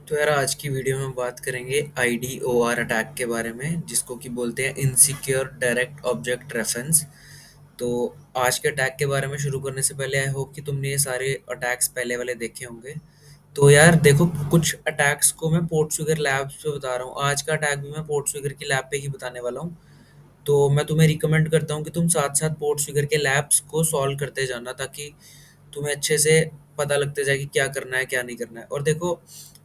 तो यार आज की वीडियो में हम बात करेंगे IDOR अटैक के बारे में जिसको कि बोलते हैं इनसिक्योर डायरेक्ट ऑब्जेक्ट रेफरेंस। तो आज के अटैक के बारे में शुरू करने से पहले आई होप कि तुमने ये सारे अटैक्स पहले वाले देखे होंगे। तो यार देखो, कुछ अटैक्स को मैं पोर्टसुगर लैब्स पे बता रहा हूँ। आज का अटैक भी मैं पोर्टसुगर की लैब पे ही बताने वाला हूँ। तो मैं तुम्हें रिकमेंड करता हूँ कि तुम साथ साथ पोर्टसुगर के लैब्स को सॉल्व करते जाना, ताकि तुम्हें अच्छे से पता लगते जाए कि क्या करना है क्या नहीं करना है। और देखो,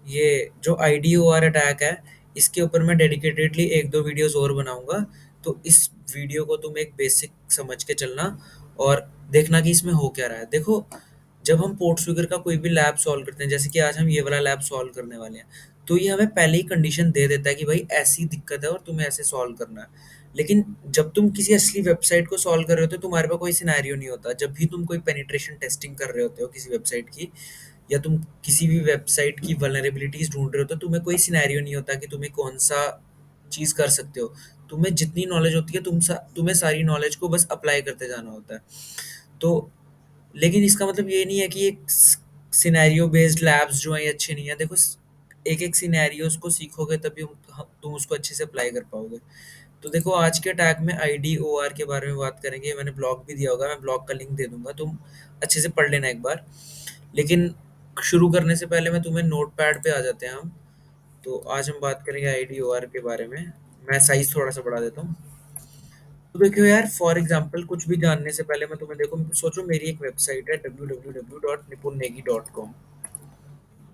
ये जो IDOR अटैक है, इसके ऊपर मैं डेडिकेटेडली एक दो वीडियोस और बनाऊंगा। तो इस वीडियो को तुम एक बेसिक समझ के चलना और देखना कि इसमें हो क्या रहा है। देखो, जब हम पोर्टसुगर का कोई भी लैब सॉल्व करते हैं, जैसे कि आज हम ये वाला लैब सॉल्व करने वाले हैं, तो ये हमें पहले ही कंडीशन दे देता है कि भाई ऐसी दिक्कत है और तुम्हें ऐसे सॉल्व करना है। लेकिन जब तुम किसी असली वेबसाइट को सॉल्व कर रहे होते हो, तुम्हारे पास कोई सिनेरियो नहीं होता। जब भी तुम कोई पेनिट्रेशन टेस्टिंग कर रहे होते हो किसी वेबसाइट की, या तुम किसी भी वेबसाइट की वल्नरेबिलिटीज ढूंढ रहे हो, तो तुम्हें कोई सिनेरियो नहीं होता कि तुम्हें कौन सा चीज कर सकते हो। तुम्हें जितनी नॉलेज होती है तुम्हें सारी नॉलेज को बस अप्लाई करते जाना होता है। तो लेकिन इसका मतलब ये नहीं है कि एक सिनेरियो बेस्ड लैब्स जो हैं ये अच्छे नहीं है। देखो, एक एक सिनेरियोस को सीखोगे तभी तुम उसको अच्छे से अप्लाई कर पाओगे। तो देखो, आज के अटैक में IDOR के बारे में बात करेंगे। मैंने ब्लॉग भी दिया होगा, मैं ब्लॉग का लिंक दे दूंगा, तुम अच्छे से पढ़ लेना एक बार। लेकिन शुरू करने से पहले मैं तुम्हें नोट पैड पे आ जाते हैं हम। तो आज हम बात करेंगे IDOR के बारे में। मैं साइज थोड़ा सा बढ़ा देता हूँ। तो देखो यार, फॉर एग्जांपल कुछ भी जानने से पहले मैं तुम्हें, देखो सोचो मेरी एक वेबसाइट है www.nipunegi.com।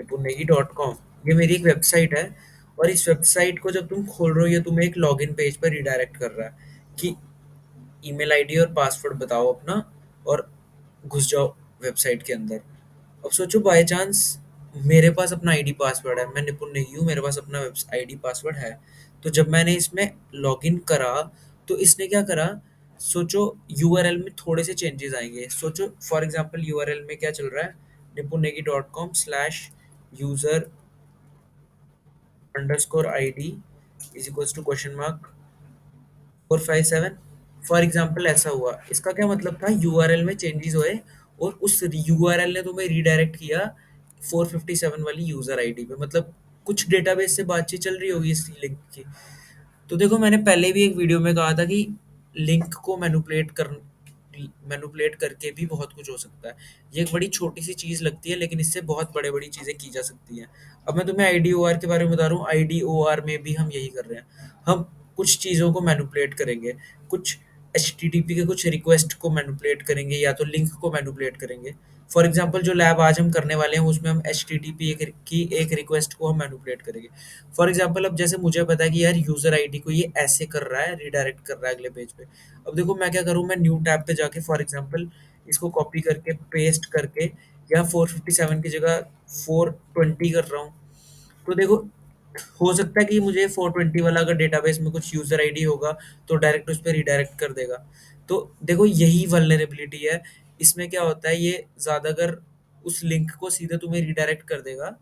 nipunegi.com, ये मेरी एक वेबसाइट है। और इस वेबसाइट को जब तुम खोल रहे हो, ये तुम्हें एक लॉगिन पेज पर रिडायरेक्ट कर रहा है कि ईमेल आईडी और पासवर्ड बताओ अपना और घुस जाओ वेबसाइट के अंदर। अब सोचो बाय चांस मेरे पास अपना आईडी पासवर्ड है, मैं निपुण नहीं हूँ, मेरे पास अपना आईडी पासवर्ड है। तो जब मैंने इसमें लॉगिन करा, तो इसने क्या करा, सोचो यूआरएल में थोड़े से चेंजेस आएंगे। सोचो फॉर एग्जांपल यूआरएल में क्या चल रहा है, nipunegi.com/user underscore ID is equals to question mark 457। For example ऐसा हुआ, इसका क्या मतलब था, यूआरएल में चेंजेस हुए और उस यूआरएल ने तुम्हें रीडायरेक्ट किया 457 वाली यूजर आईडी पे। मतलब कुछ डेटाबेस से बातचीत चल रही होगी इस लिंक की। तो देखो, मैंने पहले भी एक वीडियो में कहा था कि लिंक को मैनिपुलेट करके भी बहुत कुछ हो सकता है। ये एक बड़ी छोटी सी चीज़ लगती है, लेकिन इससे बहुत बड़े बड़ी चीज़ें की जा सकती हैं। अब मैं तुम्हें IDOR के बारे में बता रहा हूँ। IDOR में भी हम यही कर रहे हैं। हम कुछ चीज़ों को मैनिपुलेट करेंगे, कुछ HTTP के कुछ रिक्वेस्ट को मैनिपुलेट करेंगे, या तो लिंक को मैनिपुलेट करेंगे। फॉर एग्जाम्पल जो लैब आज हम करने वाले हैं, उसमें हम HTTP की एक रिक्वेस्ट को हम मैनिपुलेट करेंगे। फॉर एग्जाम्पल अब जैसे मुझे पता है कि यार यूजर आईडी को ये ऐसे कर रहा है, रिडायरेक्ट कर रहा है अगले पेज पे। अब देखो मैं क्या करूँ, मैं न्यू टैब पे जाके फॉर एग्जाम्पल इसको कॉपी करके पेस्ट करके, या 457 की जगह 420 कर रहा हूँ। तो देखो, हो सकता है कि मुझे 420 वाला अगर डेटाबेस में कुछ यूजर आईडी होगा, तो डायरेक्ट उस पर रिडायरेक्ट कर देगा। तो देखो, यही वल्नरेबिलिटी है। इसमें क्या होता है, ये ज्यादातर उस लिंक को सीधे तुम्हें रिडायरेक्ट कर देगा,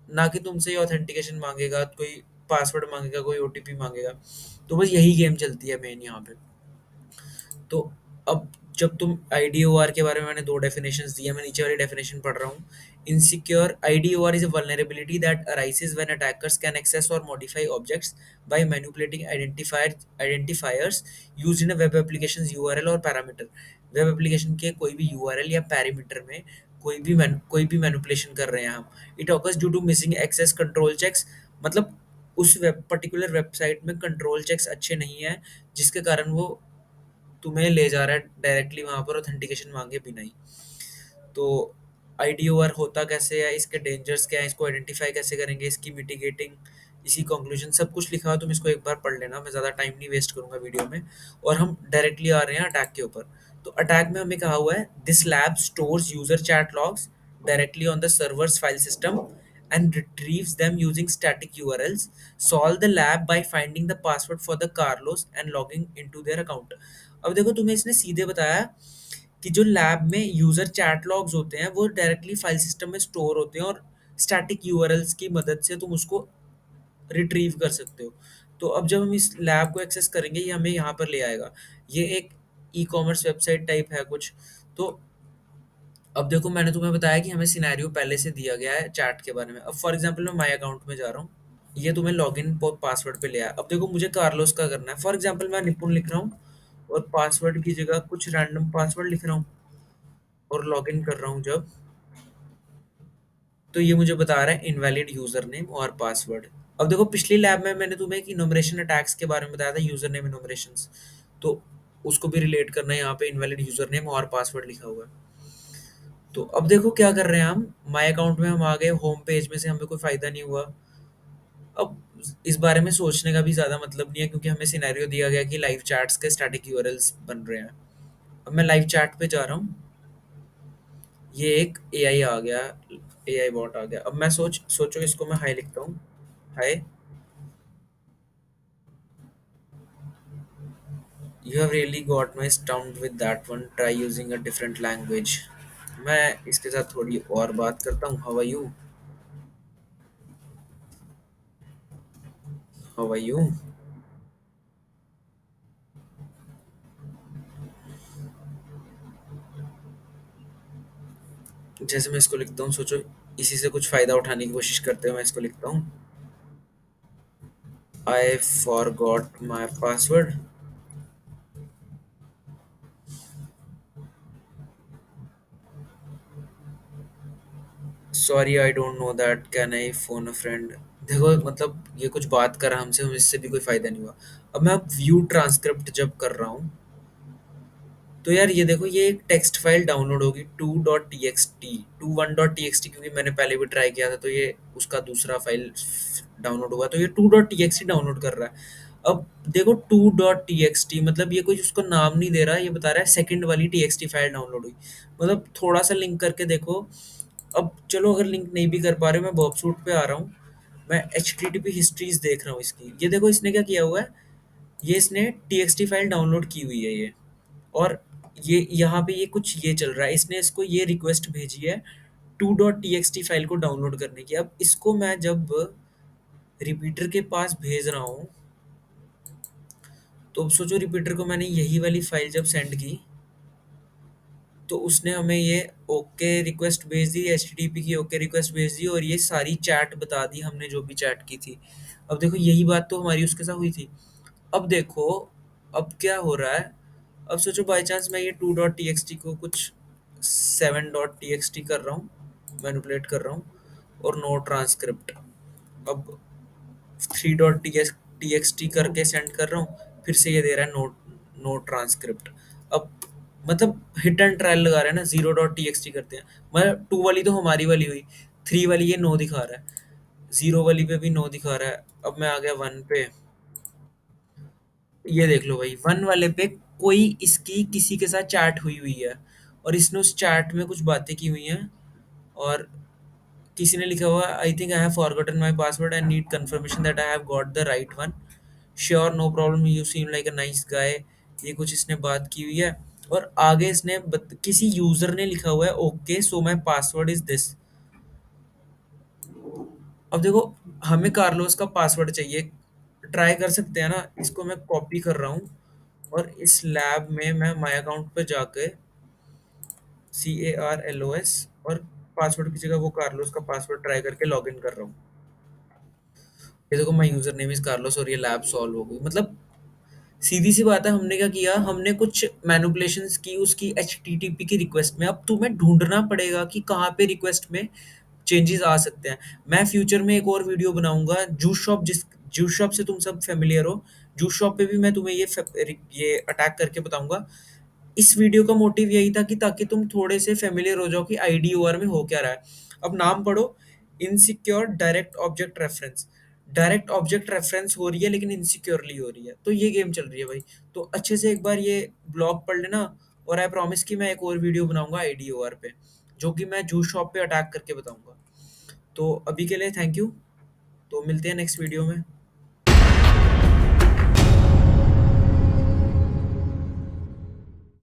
ना कि तुमसे ये ऑथेंटिकेशन मांगेगा, कोई पासवर्ड मांगेगा, कोई ओटीपी मांगेगा। तो बस यही गेम चलती है मेन यहाँ पे। तो अब जब तुम IDOR के बारे में, मैंने दो डेफिनेशंस दी है, मैं नीचे वाली डेफिनेशन पढ़ रहा हूँ। Insecure IDOR is a vulnerability that arises when attackers can access or modify objects by manipulating identifiers used in a web application's URL और पैरामीटर। वेब एप्लीकेशन के कोई भी URL या पैरामीटर में कोई भी मैनिपुलेशन कर रहे हैं हम। It occurs due to missing access control checks. मतलब उस पर्टिकुलर वेबसाइट में कंट्रोल चेक्स अच्छे नहीं है, जिसके कारण वो तुम्हें ले जा रहा है डायरेक्टली वहां पर ऑथेंटिकेशन मांगे बिना ही। तो IDOR होता कैसे है, इसके डेंजर्स क्या है, इसको आइडेंटिफाई कैसे करेंगे, इसकी मिटिगेटिंग, इसी कंक्लूजन सब कुछ लिखा हुआ, तुम इसको एक बार पढ़ लेना। मैं ज़्यादा टाइम नहीं वेस्ट करूंगा वीडियो में। और हम डायरेक्टली आ रहे हैं अटैक के ऊपर। तो अटैक में हमें कहा हुआ है, this lab stores user chat logs directly on the servers file system and retrieves them using static URLs. Solve the lab by finding the password for the Carlos and logging into their account. अब देखो, तुम्हें इसने सीधे बताया कि जो lab में user chat logs होते हैं, वो डायरेक्टली फाइल सिस्टम में स्टोर होते हैं, और स्टैटिक यूआरएल्स की मदद से तुम उसको रिट्रीव कर सकते हो। तो अब जब हम इस लैब को एक्सेस करेंगे, ये हमें यहाँ पर ले आएगा। ये एक ई कॉमर्स वेबसाइट टाइप है कुछ। तो अब देखो मैंने तुम्हें बताया कि हमें सिनेरियो पहले से दिया गया है चैट के बारे में। अब फॉर एग्जांपल मैं माय अकाउंट में जा रहा हूँ, ये तुम्हें लॉगिन पासवर्ड पे ले आया। अब देखो मुझे कार्लोस का करना है, फॉर एग्जांपल मैं निपुण लिख रहा हूँ और पासवर्ड की जगह कुछ रैंडम पासवर्ड लिख रहा हूँ और लॉगिन कर रहा हूँ जब, तो ये मुझे बता रहा है इनवैलिड यूजर नेम और पासवर्ड। अब देखो पिछली लैब में मैंने तुम्हें एक इनोमरेशन अटैक्स के बारे में बताया था, यूजर नेम इनोमरेशंस, तो उसको भी रिलेट करना है, यहाँ पे इनवैलिड यूजर नेम और पासवर्ड लिखा हुआ है। तो अब देखो क्या कर रहे हैं हम, माय अकाउंट में हम आ गए, होम पेज में से हमें कोई फायदा नहीं हुआ। अब इस बारे में सोचने का भी ज्यादा मतलब नहीं है, क्योंकि हमें सिनेरियो दिया गया कि लाइव चैट्स के स्टैटिक यूआरएल्स बन रहे हैं। अब मैं लाइव चैट पे जा रहा हूँ, ये एक एआई आ गया, एआई बॉट आ गया। अब मैं सोचो इसको मैं हाई लिखता हूँ, hi, you have really got my stumped with that one, try using a different language. मैं इसके साथ थोड़ी और बात करता हूँ, how are you, how are you. जैसे मैं इसको लिखता हूँ, सोचो इसी से कुछ फायदा उठाने की कोशिश करते हुए मैं इसको लिखता हूँ, I forgot my password, sorry I don't know that, can I phone a friend. देखो मतलब ये कुछ बात करा हमसे, हम इससे भी कोई फायदा नहीं हुआ। अब मैं व्यू ट्रांसक्रिप्ट जब कर रहा हूँ, तो यार ये देखो ये एक टेक्स्ट फाइल डाउनलोड होगी, two dot T X T, two one dot T X T, क्योंकि मैंने पहले भी ट्राई किया था, तो ये उसका दूसरा फाइल डाउनलोड हुआ, तो ये to dot T X T download कर रहा है। अब देखो to dot T X T मतलब ये कोई उसको नाम नहीं दे रहा, ये बता रहा है सेकंड वाली T X T file download हुई। मतलब थोड़ा सा लिंक करके देखो। अब चलो अगर लिंक नहीं भी कर पा रहे, मैं बॉब सूट पे आ रहा हूँ, मैं H T T P histories देख रहा हूँ इसकी, ये देखो इसने क्या किया हुआ है, ये इसने T X T file download की हुई है ये, और ये यहाँ पे ये कुछ ये चल रहा है, इसने इसको ये रिक्वेस्ट भेजी है to dot T X T file को डाउनलोड करने की। अब इसको मैं जब रिपीटर के पास भेज रहा हूँ, तो अब सोचो रिपीटर को मैंने यही वाली फाइल जब सेंड की, तो उसने हमें ये ओके रिक्वेस्ट भेज दी, एच टी टी पी की ओके रिक्वेस्ट भेज दी, और ये सारी चैट बता दी हमने जो भी चैट की थी। अब देखो यही बात तो हमारी उसके साथ हुई थी। अब देखो अब क्या हो रहा है, अब सोचो बाई चांस मैं ये to dot T X T को कुछ seven dot T X T कर रहा हूँ, मैनिपुलेट कर रहा हूँ, और नो ट्रांसक्रिप्ट, अब three dot T X T करके सेंड कर रहा हूँ, फिर से ये दे रहा है नो, नो ट्रांसक्रिप्ट। अब मतलब हिट एंड ट्रायल लगा रहे हैं ना, zero dot T X T करते हैं, मतलब टू वाली तो हमारी वाली हुई, थ्री वाली ये नो दिखा रहा है, जीरो वाली पे भी नो दिखा रहा है। अब मैं आ गया वन पे, ये देख लो भाई वन वाले पे कोई इसकी किसी के साथ चैट हुई हुई है, और इसने उस चैट में कुछ बातें की हुई हैं, और किसी ने लिखा हुआ I think I have forgotten my password and need confirmation that I have got the right one, sure no problem you seem like a nice guy, ये कुछ इसने बात की हुई है। और आगे इसने किसी यूजर ने लिखा हुआ है okay so my password is this. अब देखो हमें कार्लोस का पासवर्ड चाहिए, ट्राई कर सकते हैं ना, इसको मैं कॉपी कर रहा हूँ, और इस लैब में मैं माय अकाउंट पे जाके CARLOS, और पासवर्ड की जगह वो कार्लोस का पासवर्ड ट्राई करके लॉगिन कर रहा हूँ। ये देखो my user name is Carlos, और ये लैब सॉल्व हो गई। मतलब सीधी सी बात है, हमने क्या किया, हमने कुछ मैनिपुलेशंस की उसकी HTTP की रिक्वेस्ट में। अब तुम्हें ढूंढना पड़ेगा कि कहाँ पे रिक्वेस्ट में चेंजेस आ सकते हैं। मैं फ्यूचर में एक और वीडियो बनाऊंगा जूस शॉप, जिस जूस शॉप से तुम सब फेमिलियर हो, जूस शॉप पे भी मैं तुम्हें ये अटैक करके बताऊंगा। इस वीडियो का मोटिव यही था कि ताकि तुम थोड़े से फेमिलियर हो जाओ कि आईडीओआर में हो क्या रहा है। अब नाम पढ़ो, insecure direct object reference, direct object reference हो रही है लेकिन इनसिक्योरली हो रही है, तो ये गेम चल रही है भाई। तो अच्छे से एक बार ये ब्लॉग पढ़ लेना, और आई प्रॉमिस कि मैं एक और वीडियो बनाऊंगा आईडीओआर पे, जो कि मैं जूस शॉप पे अटैक करके बताऊंगा। तो अभी के लिए थैंक यू, तो मिलते हैं नेक्स्ट वीडियो में।